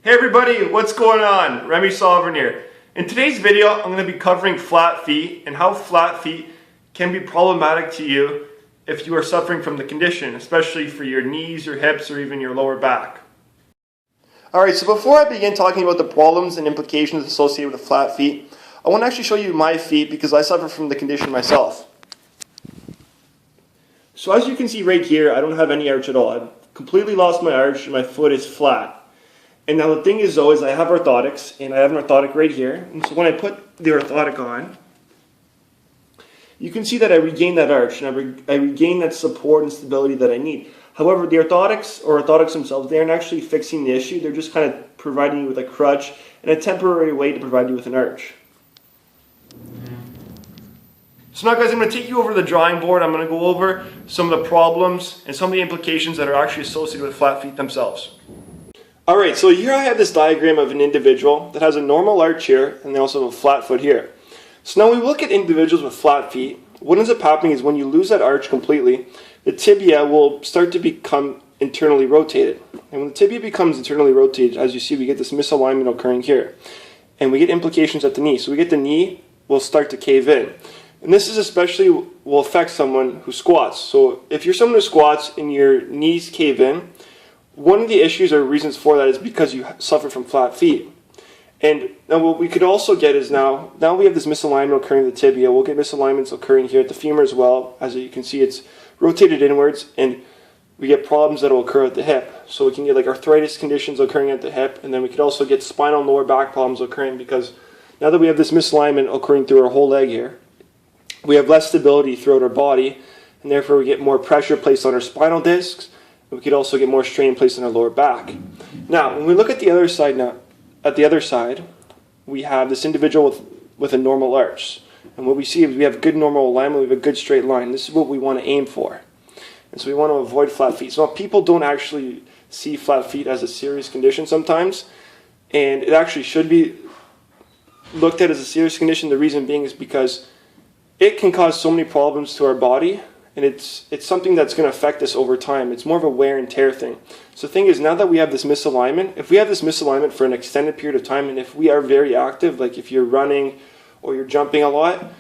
Hey everybody, what's going on? Remi Sovran here. In today's video, I'm going to be covering flat feet and how flat feet can be problematic to you if you are suffering from the condition, especially for your knees, your hips, or even your lower back. Alright, so before I begin talking about the problems and implications associated with flat feet, I want to actually show you my feet because I suffer from the condition myself. So as you can see right here, I don't have any arch at all. I've completely lost my arch and my foot is flat. And now the thing is though, is I have orthotics, and I have an orthotic right here. And so when I put the orthotic on, you can see that I regain that arch, and I regain that support and stability that I need. However, the orthotics themselves, they aren't actually fixing the issue. They're just kind of providing you with a crutch and a temporary way to provide you with an arch. So now guys, I'm going to take you over the drawing board. I'm going to go over some of the problems and some of the implications that are actually associated with flat feet themselves. Alright, so here I have this diagram of an individual that has a normal arch here, and they also have a flat foot here. So now when we look at individuals with flat feet, what ends up happening is when you lose that arch completely, the tibia will start to become internally rotated. And when the tibia becomes internally rotated, as you see, we get this misalignment occurring here. And we get implications at the knee. So we get the knee will start to cave in. And this is especially will affect someone who squats. So if you're someone who squats and your knees cave in, one of the issues or reasons for that is because you suffer from flat feet. And now what we could also get is now we have this misalignment occurring in the tibia. We'll get misalignments occurring here at the femur as well. As you can see, it's rotated inwards, and we get problems that will occur at the hip. So we can get like arthritis conditions occurring at the hip, and then we could also get spinal and lower back problems occurring because now that we have this misalignment occurring through our whole leg here, we have less stability throughout our body, and therefore we get more pressure placed on our spinal discs. We could also get more strain placed on our lower back. Now, when we look at the other side, we have this individual with a normal arch. And what we see is we have good normal alignment, we have a good straight line. This is what we want to aim for. And so we want to avoid flat feet. So people don't actually see flat feet as a serious condition sometimes. And it actually should be looked at as a serious condition. The reason being is because it can cause so many problems to our body. And it's something that's going to affect us over time. It's more of a wear and tear thing. So the thing is, now that we have this misalignment, if we have this misalignment for an extended period of time, and if we are very active, like if you're running or you're jumping a lot,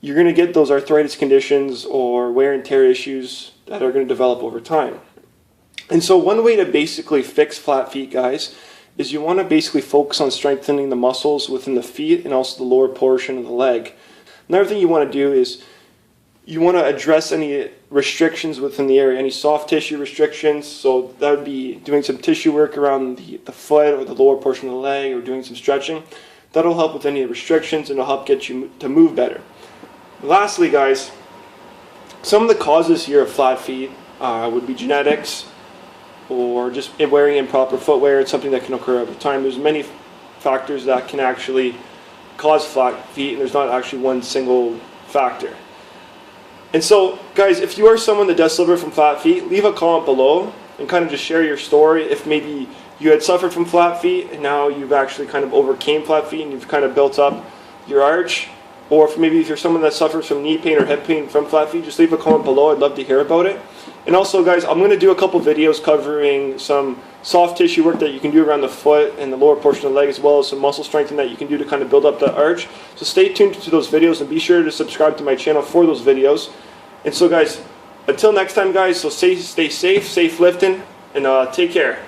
you're going to get those arthritis conditions or wear and tear issues that are going to develop over time. And so one way to basically fix flat feet, guys, is you want to basically focus on strengthening the muscles within the feet and also the lower portion of the leg. Another thing you want to do is you want to address any restrictions within the area, any soft tissue restrictions. So that would be doing some tissue work around the foot or the lower portion of the leg, or doing some stretching. That'll help with any restrictions, and it'll help get you to move better. Lastly, guys, some of the causes here of flat feet would be genetics, or just wearing improper footwear. It's something that can occur over time. There's many factors that can actually cause flat feet, and there's not actually one single factor. And so, guys, if you are someone that does suffer from flat feet, leave a comment below and kind of just share your story. If maybe you had suffered from flat feet and now you've actually kind of overcame flat feet and you've kind of built up your arch, or if you're someone that suffers from knee pain or hip pain from flat feet, just leave a comment below. I'd love to hear about it. And also, guys, I'm going to do a couple videos covering some soft tissue work that you can do around the foot and the lower portion of the leg, as well as some muscle strengthening that you can do to kind of build up the arch. So stay tuned to those videos and be sure to subscribe to my channel for those videos. And so, guys, until next time, guys, so stay safe, safe lifting, and take care.